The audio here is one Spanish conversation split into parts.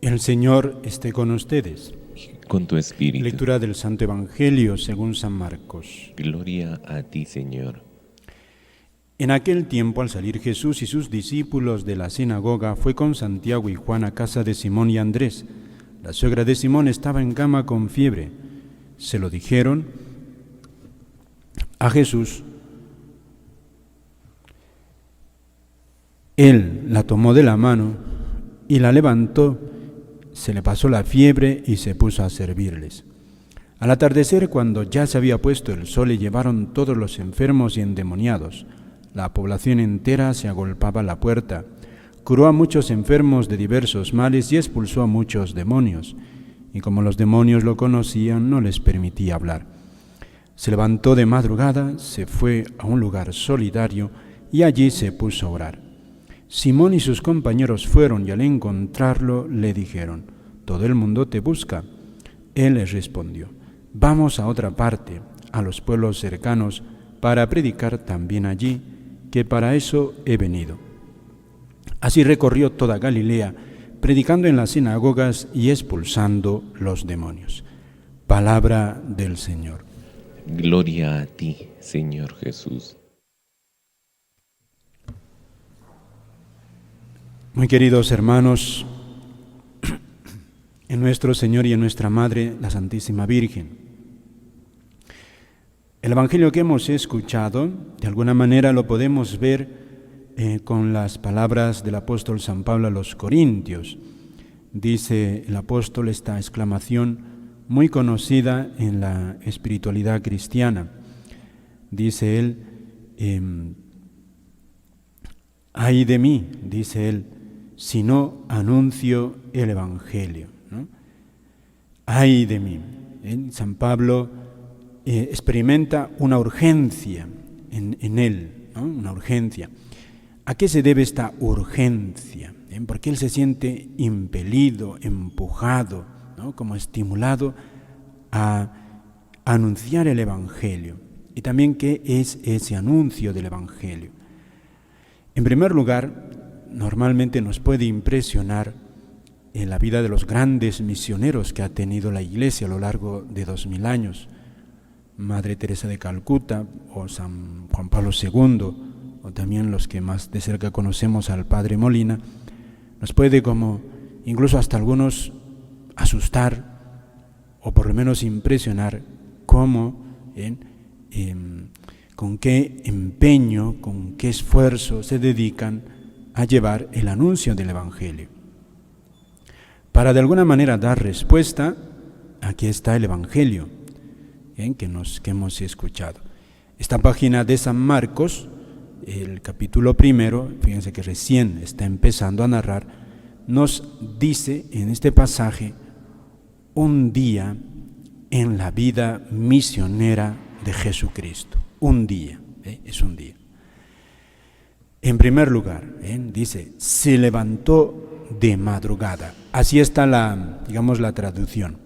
El Señor esté con ustedes. Con tu espíritu. Lectura del Santo Evangelio según San Marcos. Gloria a ti, Señor. En aquel tiempo, al salir Jesús y sus discípulos de la sinagoga, fue con Santiago y Juan a casa de Simón y Andrés. La suegra de Simón estaba en cama con fiebre. Se lo dijeron a Jesús. Él la tomó de la mano y la levantó. Se le pasó la fiebre y se puso a servirles. Al atardecer, cuando ya se había puesto el sol, le llevaron todos los enfermos y endemoniados. La población entera se agolpaba a la puerta. Curó a muchos enfermos de diversos males y expulsó a muchos demonios. Y como los demonios lo conocían, no les permitía hablar. Se levantó de madrugada, se fue a un lugar solitario y allí se puso a orar. Simón y sus compañeros fueron y al encontrarlo le dijeron: «Todo el mundo te busca». Él les respondió: «Vamos a otra parte, a los pueblos cercanos, para predicar también allí, que para eso he venido». Así recorrió toda Galilea, predicando en las sinagogas y expulsando los demonios. Palabra del Señor. Gloria a ti, Señor Jesús. Muy queridos hermanos, en nuestro Señor y en nuestra Madre, la Santísima Virgen, el Evangelio que hemos escuchado, de alguna manera lo podemos ver con las palabras del apóstol San Pablo a los Corintios. Dice el apóstol esta exclamación muy conocida en la espiritualidad cristiana. Dice él: «Ay de mí», dice él, «si no anuncio el Evangelio», ¿no? Ay de mí. San Pablo experimenta una urgencia en él, ¿no? Una urgencia. ¿A qué se debe esta urgencia? Porque él se siente impelido, empujado, ¿no? Como estimulado a anunciar el Evangelio. Y también, ¿qué es ese anuncio del Evangelio? En primer lugar, normalmente nos puede impresionar en la vida de los grandes misioneros que ha tenido la Iglesia a lo largo de 2000 años. Madre Teresa de Calcuta o San Juan Pablo II, o también los que más de cerca conocemos al Padre Molina, nos puede como incluso hasta algunos asustar o por lo menos impresionar cómo con qué empeño, con qué esfuerzo se dedican a llevar el anuncio del Evangelio. Para de alguna manera dar respuesta, aquí está el Evangelio que hemos escuchado. Esta página de San Marcos, el capítulo 1, fíjense que recién está empezando a narrar, nos dice en este pasaje un día en la vida misionera de Jesucristo. Un día, es un día. En primer lugar, dice, se levantó de madrugada. Así está la traducción.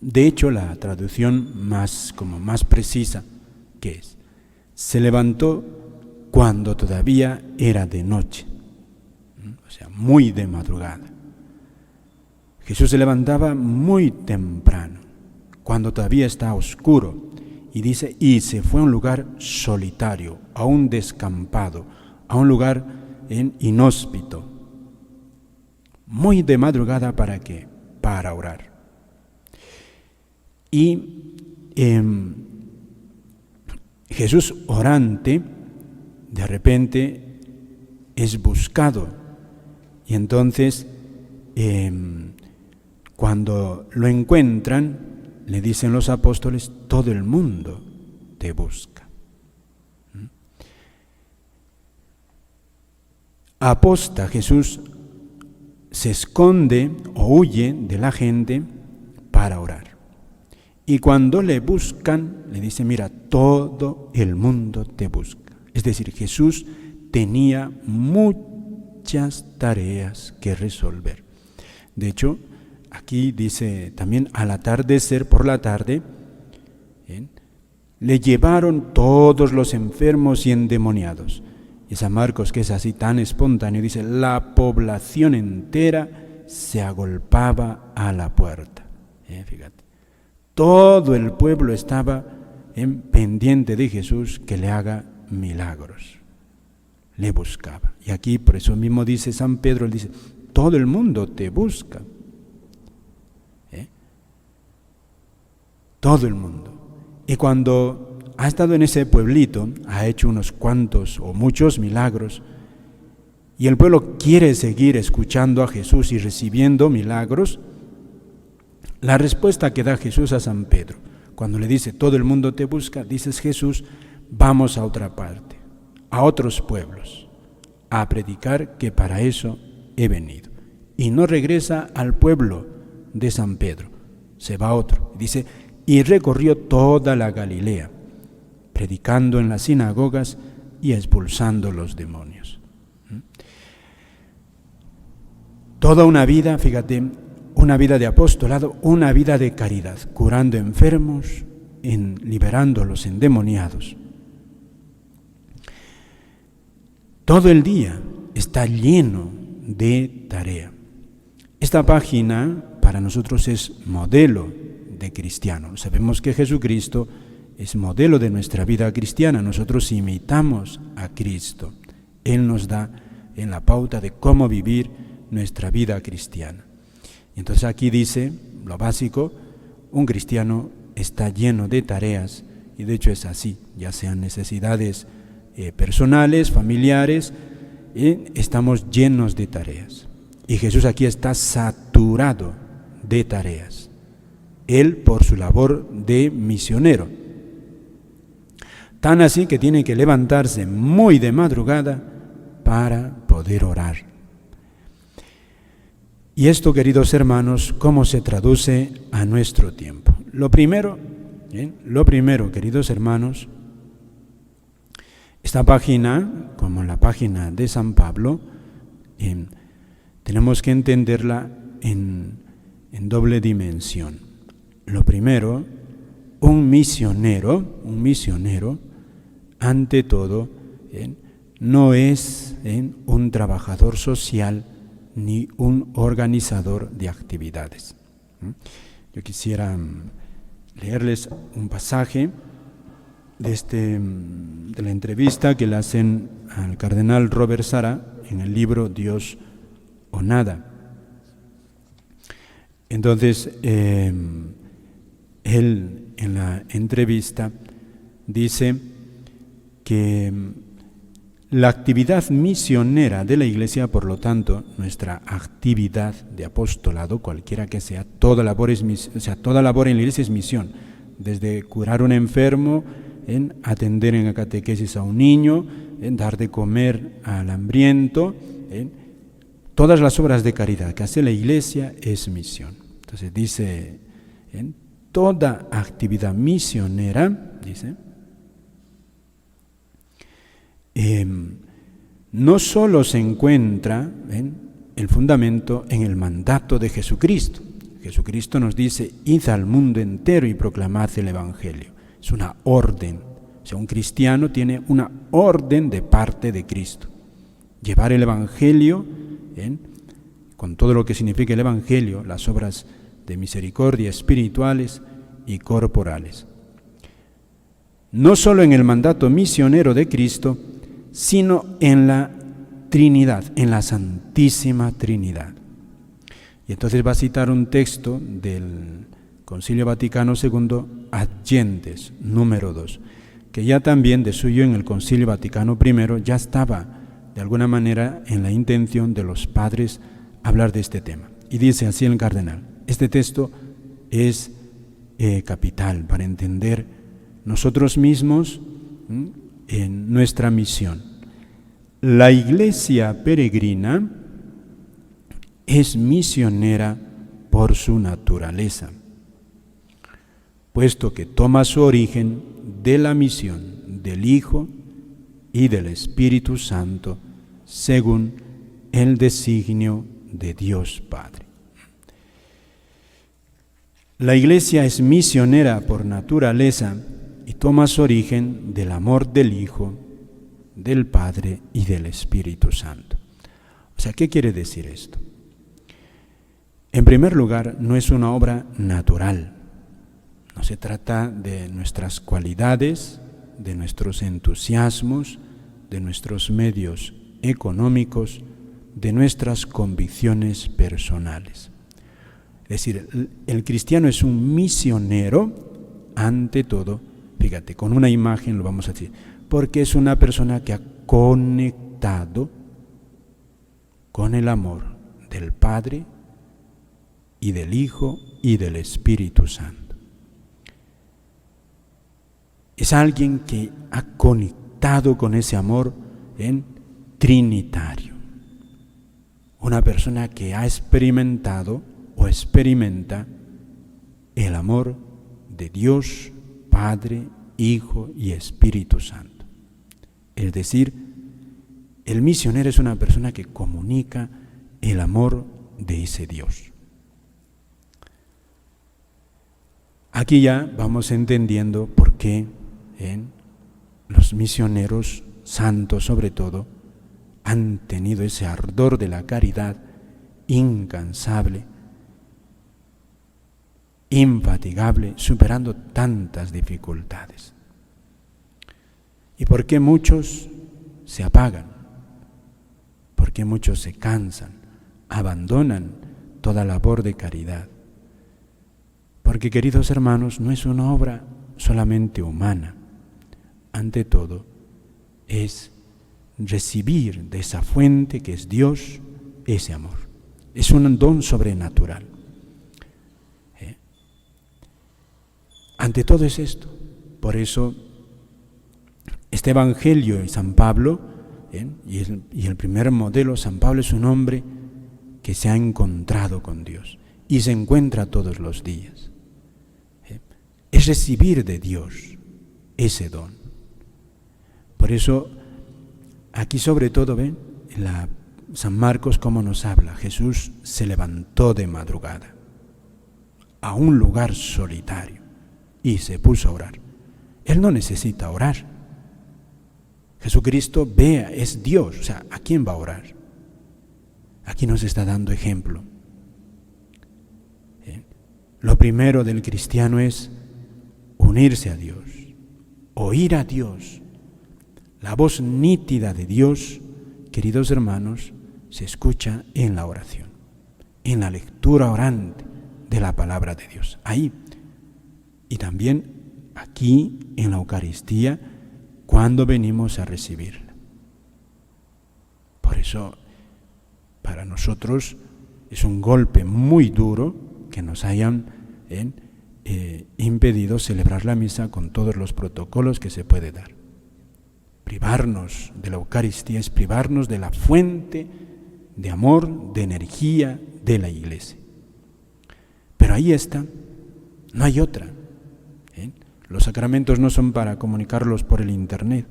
De hecho, la traducción más precisa, ¿qué es? Se levantó cuando todavía era de noche, o sea, muy de madrugada. Jesús se levantaba muy temprano, cuando todavía está oscuro. Y dice, y se fue a un lugar solitario, a un descampado, a un lugar inhóspito. Muy de madrugada, ¿para qué? Para orar. Y Jesús orante, de repente es buscado. Y entonces, cuando lo encuentran, le dicen los apóstoles, todo el mundo te busca. Aposta Jesús, se esconde o huye de la gente para orar. Y cuando le buscan, le dice, mira, todo el mundo te busca. Es decir, Jesús tenía muchas tareas que resolver. De hecho, aquí dice también, al atardecer, por la tarde, le llevaron todos los enfermos y endemoniados. Y San Marcos, que es así tan espontáneo, dice, la población entera se agolpaba a la puerta. Fíjate, todo el pueblo estaba pendiente de Jesús que le haga milagros. Le buscaba. Y aquí por eso mismo dice San Pedro, él dice, todo el mundo te busca. Todo el mundo. Y cuando ha estado en ese pueblito, ha hecho unos cuantos o muchos milagros, y el pueblo quiere seguir escuchando a Jesús y recibiendo milagros, la respuesta que da Jesús a San Pedro, cuando le dice, todo el mundo te busca, dices Jesús, vamos a otra parte, a otros pueblos, a predicar que para eso he venido. Y no regresa al pueblo de San Pedro, se va a otro. Dice, y recorrió toda la Galilea, predicando en las sinagogas y expulsando los demonios. Toda una vida, fíjate, una vida de apostolado, una vida de caridad, curando enfermos, liberando a los endemoniados. Todo el día está lleno de tarea. Esta página para nosotros es modelo de cristiano. Sabemos que Jesucristo es modelo de nuestra vida cristiana. Nosotros imitamos a Cristo. Él nos da en la pauta de cómo vivir nuestra vida cristiana. Y entonces aquí dice, lo básico, un cristiano está lleno de tareas, y de hecho es así, ya sean necesidades personales, familiares, estamos llenos de tareas. Y Jesús aquí está saturado de tareas. Él por su labor de misionero. Tan así que tiene que levantarse muy de madrugada para poder orar. Y esto, queridos hermanos, ¿cómo se traduce a nuestro tiempo? Lo primero, queridos hermanos, esta página, como la página de San Pablo, tenemos que entenderla en doble dimensión. Lo primero, un misionero, ante todo, no es un trabajador social ni un organizador de actividades. Yo quisiera leerles un pasaje de la entrevista que le hacen al cardenal Robert Sarah en el libro Dios o Nada. Entonces, él en la entrevista dice que la actividad misionera de la Iglesia, por lo tanto, nuestra actividad de apostolado, cualquiera que sea, toda labor en la Iglesia es misión, desde curar a un enfermo, en atender en la catequesis a un niño, en dar de comer al hambriento, todas las obras de caridad que hace la Iglesia es misión. Entonces dice, toda actividad misionera, dice, no solo se encuentra el fundamento en el mandato de Jesucristo. Jesucristo nos dice, id al mundo entero y proclamad el Evangelio. Es una orden. O sea, un cristiano tiene una orden de parte de Cristo. Llevar el Evangelio, con todo lo que significa el Evangelio, las obras de misericordia espirituales y corporales. No solo en el mandato misionero de Cristo, sino en la Trinidad, en la Santísima Trinidad. Y entonces va a citar un texto del Concilio Vaticano II, Ad Gentes, número 2, que ya también de suyo en el Concilio Vaticano I ya estaba de alguna manera en la intención de los padres hablar de este tema. Y dice así el cardenal, este texto es capital para entender nosotros mismos en nuestra misión. La Iglesia peregrina es misionera por su naturaleza, puesto que toma su origen de la misión del Hijo y del Espíritu Santo, según el designio de Dios Padre. La Iglesia es misionera por naturaleza y toma su origen del amor del Hijo, del Padre y del Espíritu Santo. O sea, ¿qué quiere decir esto? primer lugar, no es una obra natural. No se trata de nuestras cualidades, de nuestros entusiasmos, de nuestros medios económicos, de nuestras convicciones personales. Es decir, el cristiano es un misionero, ante todo, fíjate, con una imagen lo vamos a decir, porque es una persona que ha conectado con el amor del Padre y del Hijo y del Espíritu Santo. Es alguien que ha conectado con ese amor trinitario. Una persona que ha experimentado o experimenta el amor de Dios, Padre, Hijo y Espíritu Santo. Es decir, el misionero es una persona que comunica el amor de ese Dios. Aquí ya vamos entendiendo por qué los misioneros santos, sobre todo, han tenido ese ardor de la caridad incansable, infatigable, superando tantas dificultades. ¿Y por qué muchos se apagan? ¿Por qué muchos se cansan, abandonan toda labor de caridad? Porque, queridos hermanos, no es una obra solamente humana. Ante todo, es recibir de esa fuente que es Dios ese amor. Es un don sobrenatural. Ante todo es esto. Por eso, este Evangelio de San Pablo, y el primer modelo, San Pablo es un hombre que se ha encontrado con Dios y se encuentra todos los días. Es recibir de Dios ese don. Por eso, aquí sobre todo, ven, San Marcos cómo nos habla. Jesús se levantó de madrugada a un lugar solitario y se puso a orar. Él no necesita orar. Jesucristo, vea, es Dios. O sea, ¿a quién va a orar? Aquí nos está dando ejemplo. Lo primero del cristiano es unirse a Dios, oír a Dios. La voz nítida de Dios, queridos hermanos, se escucha en la oración, en la lectura orante de la palabra de Dios. Ahí. Y también aquí en la Eucaristía, cuando venimos a recibirla. Por eso, para nosotros es un golpe muy duro que nos hayan impedido celebrar la misa con todos los protocolos que se puede dar. Privarnos de la Eucaristía es privarnos de la fuente de amor, de energía de la Iglesia. Pero ahí está, no hay otra. Los sacramentos no son para comunicarlos por el internet.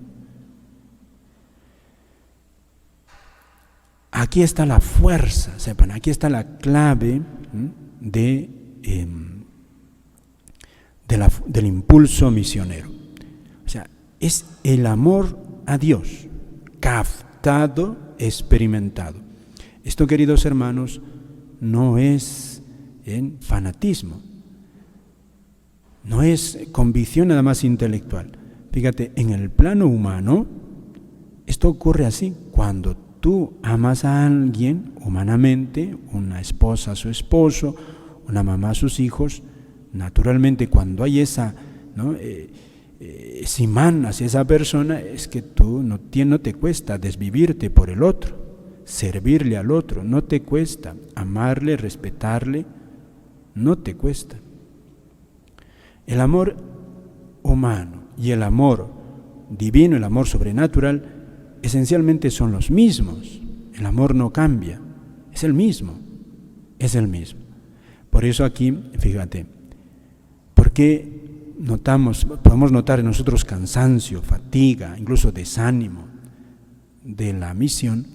Aquí está la fuerza, sepan, aquí está la clave del impulso misionero. O sea, es el amor a Dios, captado, experimentado. Esto, queridos hermanos, no es fanatismo, no es convicción nada más intelectual. Fíjate, en el plano humano, esto ocurre así. Cuando tú amas a alguien humanamente, una esposa a su esposo, una mamá a sus hijos, naturalmente cuando hay ese imán hacia esa persona, es que tú no te cuesta desvivirte por el otro, servirle al otro, no te cuesta amarle, respetarle, no te cuesta. El amor humano y el amor divino, el amor sobrenatural, esencialmente son los mismos. El amor no cambia, es el mismo, es el mismo. Por eso aquí, fíjate, ¿por qué podemos notar en nosotros cansancio, fatiga, incluso desánimo de la misión?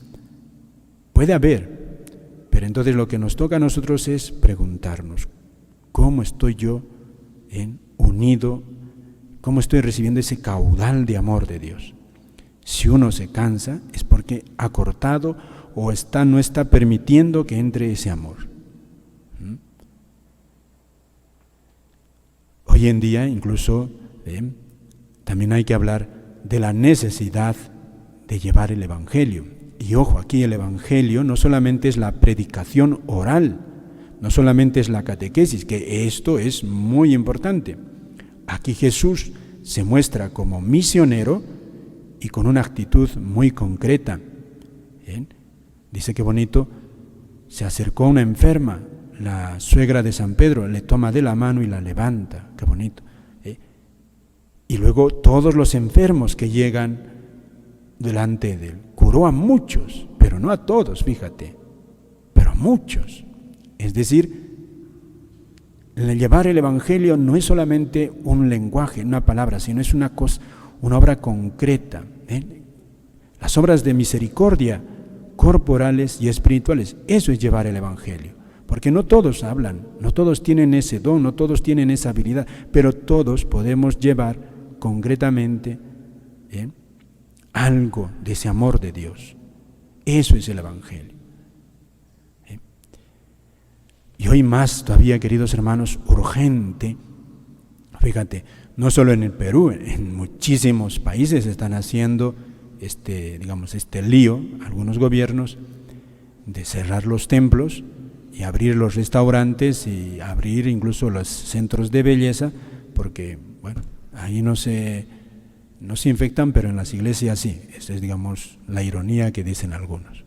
Puede haber, pero entonces lo que nos toca a nosotros es preguntarnos, ¿cómo estoy yo unido? ¿Cómo estoy recibiendo ese caudal de amor de Dios? Si uno se cansa es porque ha cortado o no está permitiendo que entre ese amor. Hoy en día incluso también hay que hablar de la necesidad de llevar el Evangelio. Y ojo, aquí el Evangelio no solamente es la predicación oral, no solamente es la catequesis, que esto es muy importante. Aquí Jesús se muestra como misionero y con una actitud muy concreta. Dice que bonito, se acercó a una enferma, la suegra de San Pedro, le toma de la mano y la levanta, qué bonito. Y luego todos los enfermos que llegan delante de él, curó a muchos, pero no a todos, fíjate, pero a muchos. Es decir, el llevar el Evangelio no es solamente un lenguaje, una palabra, sino es una obra concreta. Las obras de misericordia corporales y espirituales, eso es llevar el Evangelio. Porque no todos hablan, no todos tienen ese don, no todos tienen esa habilidad, pero todos podemos llevar concretamente algo de ese amor de Dios. Eso es el Evangelio. Y hoy más todavía, queridos hermanos, urgente, fíjate, no solo en el Perú, en muchísimos países están haciendo este lío, algunos gobiernos, de cerrar los templos y abrir los restaurantes y abrir incluso los centros de belleza, porque, bueno, ahí no se infectan, pero en las iglesias sí. Esa es, la ironía que dicen algunos.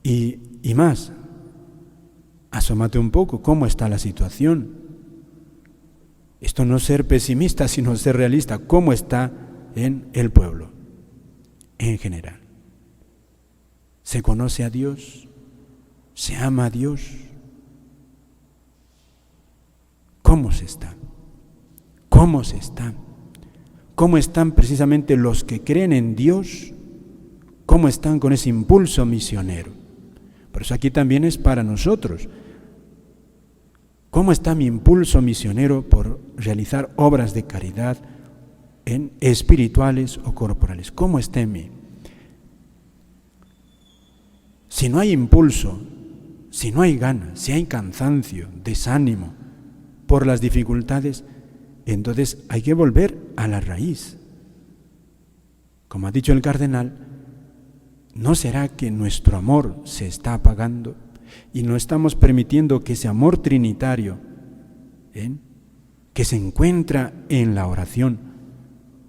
Y más, asómate un poco, ¿cómo está la situación? Esto no es ser pesimista, sino ser realista. ¿Cómo está en el pueblo en general? ¿Se conoce a Dios? ¿Se ama a Dios? ¿Cómo se está? ¿Cómo se está? ¿Cómo están precisamente los que creen en Dios? ¿Cómo están con ese impulso misionero? Por eso aquí también es para nosotros. ¿Cómo está mi impulso misionero por realizar obras de caridad espirituales o corporales? ¿Cómo está en mí? Si no hay impulso, si no hay ganas, si hay cansancio, desánimo por las dificultades, entonces hay que volver a la raíz. Como ha dicho el cardenal, ¿no será que nuestro amor se está apagando y no estamos permitiendo que ese amor trinitario, que se encuentra en la oración,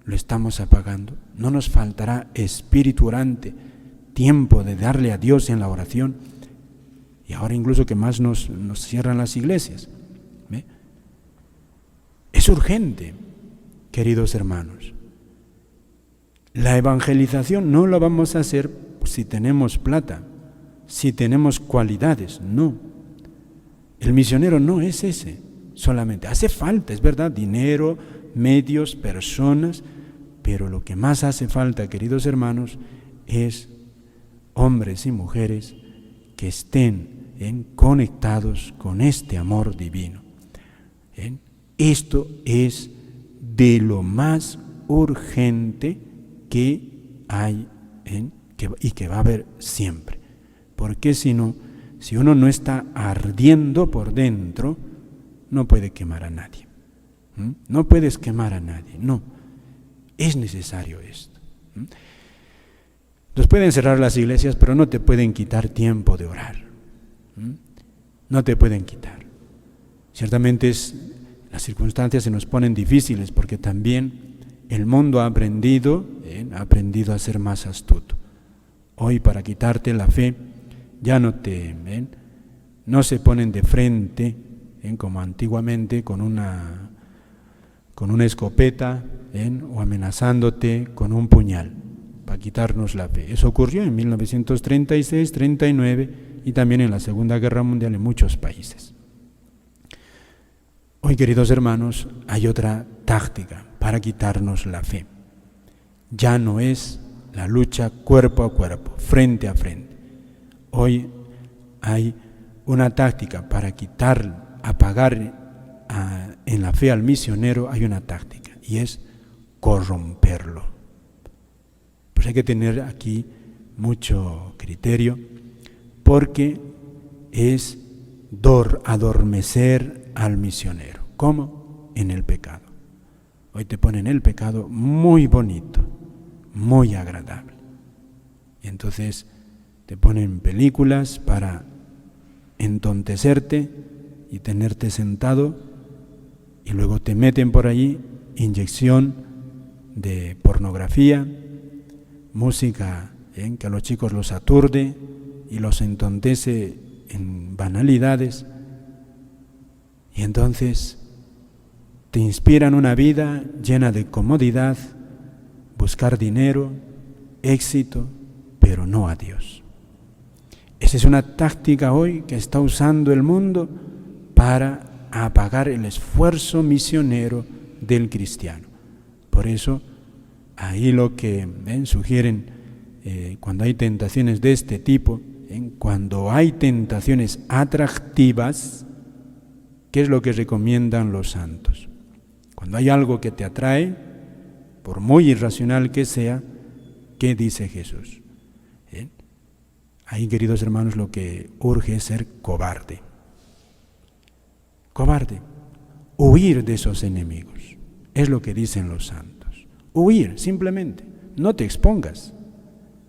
lo estamos apagando? ¿No nos faltará espíritu orante, tiempo de darle a Dios en la oración? Y ahora incluso que más nos cierran las iglesias. Es urgente, queridos hermanos. La evangelización no la vamos a hacer si tenemos plata, si tenemos cualidades, no. El misionero no es ese solamente. Hace falta, es verdad, dinero, medios, personas, pero lo que más hace falta, queridos hermanos, es hombres y mujeres que estén conectados con este amor divino. Esto es de lo más urgente que hay y que va a haber siempre. Porque si uno no está ardiendo por dentro, no puede quemar a nadie. No puedes quemar a nadie, no. Es necesario esto. Nos pueden cerrar las iglesias, pero no te pueden quitar tiempo de orar. No te pueden quitar. Ciertamente las circunstancias se nos ponen difíciles porque también el mundo ha aprendido a ser más astuto. Hoy para quitarte la fe ya no se ponen de frente como antiguamente con una escopeta o amenazándote con un puñal para quitarnos la fe. Eso ocurrió en 1936, 39 y también en la Segunda Guerra Mundial en muchos países. Hoy, queridos hermanos, hay otra táctica para quitarnos la fe. Ya no es la lucha cuerpo a cuerpo, frente a frente. Hoy hay una táctica para apagar en la fe al misionero, hay una táctica, y es corromperlo. Pues hay que tener aquí mucho criterio, porque es adormecer al misionero. ¿Cómo? en el pecado. Hoy te ponen el pecado muy bonito, muy agradable. Y entonces te ponen películas para entontecerte y tenerte sentado, y luego te meten por allí inyección de pornografía, música que a los chicos los aturde y los entontece en banalidades, y entonces te inspiran una vida llena de comodidad, buscar dinero, éxito, pero no a Dios. Esa es una táctica hoy que está usando el mundo para apagar el esfuerzo misionero del cristiano. Por eso, ahí lo que sugieren cuando hay tentaciones de este tipo, cuando hay tentaciones atractivas, ¿qué es lo que recomiendan los santos? Cuando hay algo que te atrae, por muy irracional que sea, ¿qué dice Jesús? Ahí, queridos hermanos, lo que urge es ser cobarde. Cobarde. Huir de esos enemigos. Es lo que dicen los santos. Huir, simplemente. No te expongas.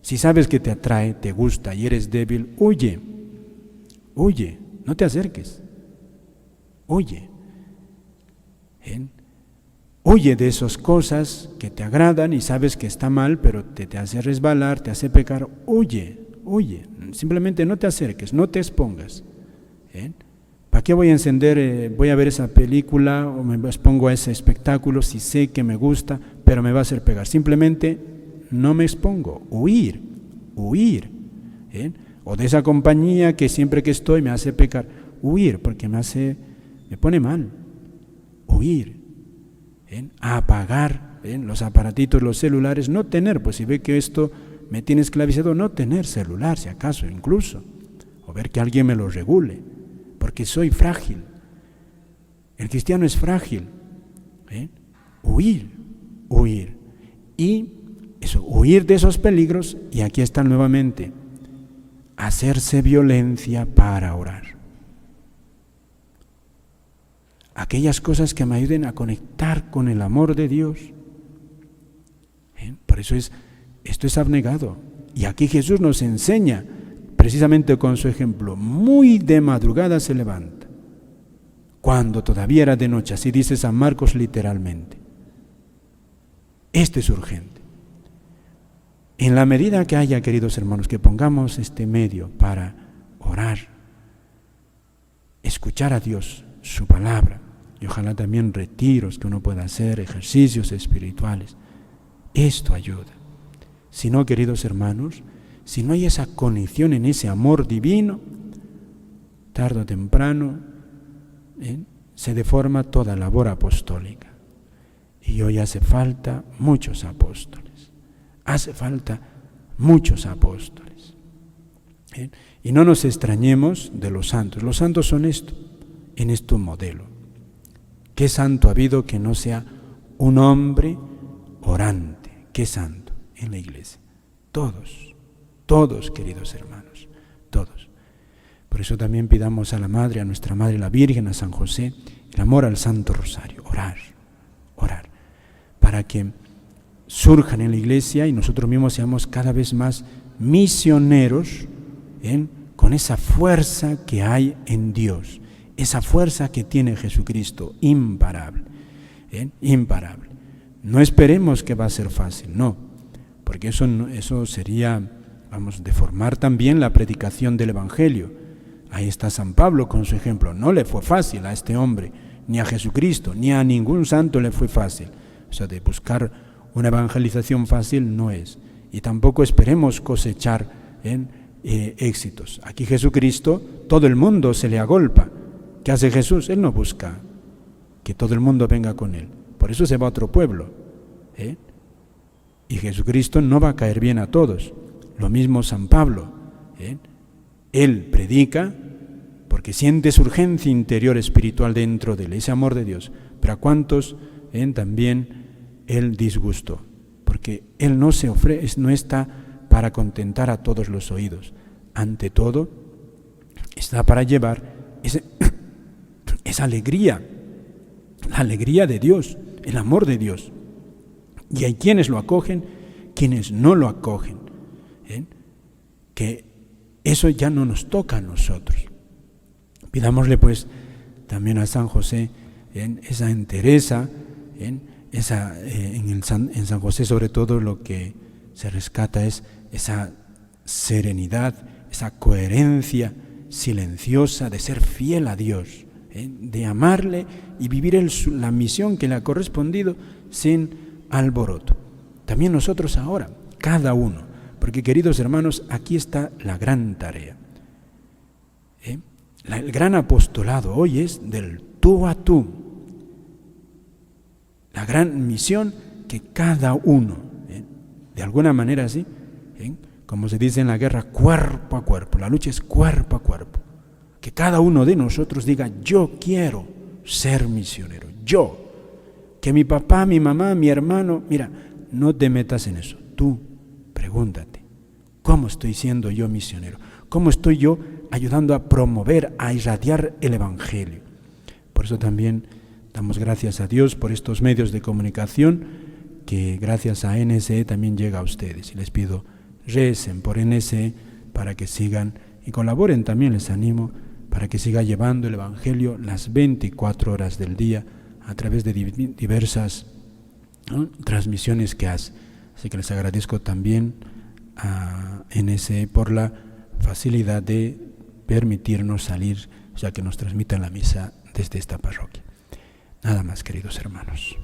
Si sabes que te atrae, te gusta y eres débil, huye. Huye. No te acerques. Huye. Huye de esas cosas que te agradan y sabes que está mal, pero te hace resbalar, te hace pecar. Huye. Huye, simplemente no te acerques, no te expongas. ¿Para qué voy a voy a ver esa película o me expongo a ese espectáculo si sé que me gusta, pero me va a hacer pegar? Simplemente no me expongo, huir. O de esa compañía que siempre que estoy me hace pecar, huir, porque me pone mal. Huir, apagar los aparatitos, los celulares, no tener, pues si ve que esto me tiene esclavizado, no tener celular, si acaso, incluso, o ver que alguien me lo regule, porque soy frágil. El cristiano es frágil. Huir. Y eso, huir de esos peligros, y aquí está nuevamente, hacerse violencia para orar. Aquellas cosas que me ayuden a conectar con el amor de Dios. Por eso esto es abnegado. Y aquí Jesús nos enseña, precisamente con su ejemplo, muy de madrugada se levanta, cuando todavía era de noche, así dice San Marcos literalmente. Esto es urgente. En la medida que haya, queridos hermanos, que pongamos este medio para orar, escuchar a Dios, su palabra, y ojalá también retiros que uno pueda hacer, ejercicios espirituales, esto ayuda. Si no, queridos hermanos, si no hay esa conexión en ese amor divino, tarde o temprano se deforma toda labor apostólica. Y hoy hace falta muchos apóstoles. Hace falta muchos apóstoles. Y no nos extrañemos de los santos. Los santos son esto, en este modelo. ¿Qué santo ha habido que no sea un hombre orante? ¿Qué santo en la iglesia? Todos, queridos hermanos, todos. Por eso también pidamos a la Madre, a nuestra Madre la Virgen, a San José, el amor al Santo Rosario, orar, para que surjan en la iglesia y nosotros mismos seamos cada vez más misioneros con esa fuerza que hay en Dios, esa fuerza que tiene Jesucristo, imparable, imparable. No esperemos que va a ser fácil, no, porque eso sería, deformar también la predicación del Evangelio. Ahí está San Pablo con su ejemplo. No le fue fácil a este hombre, ni a Jesucristo, ni a ningún santo le fue fácil. O sea, de buscar una evangelización fácil no es. Y tampoco esperemos cosechar éxitos. Aquí Jesucristo, todo el mundo se le agolpa. ¿Qué hace Jesús? Él no busca que todo el mundo venga con él. Por eso se va a otro pueblo. Y Jesucristo no va a caer bien a todos. Lo mismo San Pablo. Él predica porque siente su urgencia interior espiritual dentro de él, ese amor de Dios. Pero a cuántos también él disgustó. Porque él no está para contentar a todos los oídos. Ante todo, está para llevar esa alegría, la alegría de Dios, el amor de Dios. Y hay quienes lo acogen, quienes no lo acogen. Que eso ya no nos toca a nosotros. Pidámosle pues también a San José esa entereza, en San José sobre todo lo que se rescata es esa serenidad, esa coherencia silenciosa de ser fiel a Dios, de amarle y vivir la misión que le ha correspondido sin alboroto. También nosotros ahora, cada uno, porque queridos hermanos, aquí está la gran tarea. El gran apostolado hoy es del tú a tú. La gran misión que cada uno, de alguna manera así, como se dice en la guerra, cuerpo a cuerpo, la lucha es cuerpo a cuerpo. Que cada uno de nosotros diga, yo quiero ser misionero, yo. Que mi papá, mi mamá, mi hermano, mira, no te metas en eso. Tú pregúntate, ¿cómo estoy siendo yo misionero? ¿Cómo estoy yo ayudando a promover, a irradiar el Evangelio? Por eso también damos gracias a Dios por estos medios de comunicación que gracias a NSE también llega a ustedes. Y les pido, recen por NSE para que sigan y colaboren también, les animo, para que siga llevando el Evangelio las 24 horas del día a través de diversas transmisiones que hace. Así que les agradezco también a NSE por la facilidad de permitirnos salir, o sea, que nos transmitan la misa desde esta parroquia. Nada más, queridos hermanos.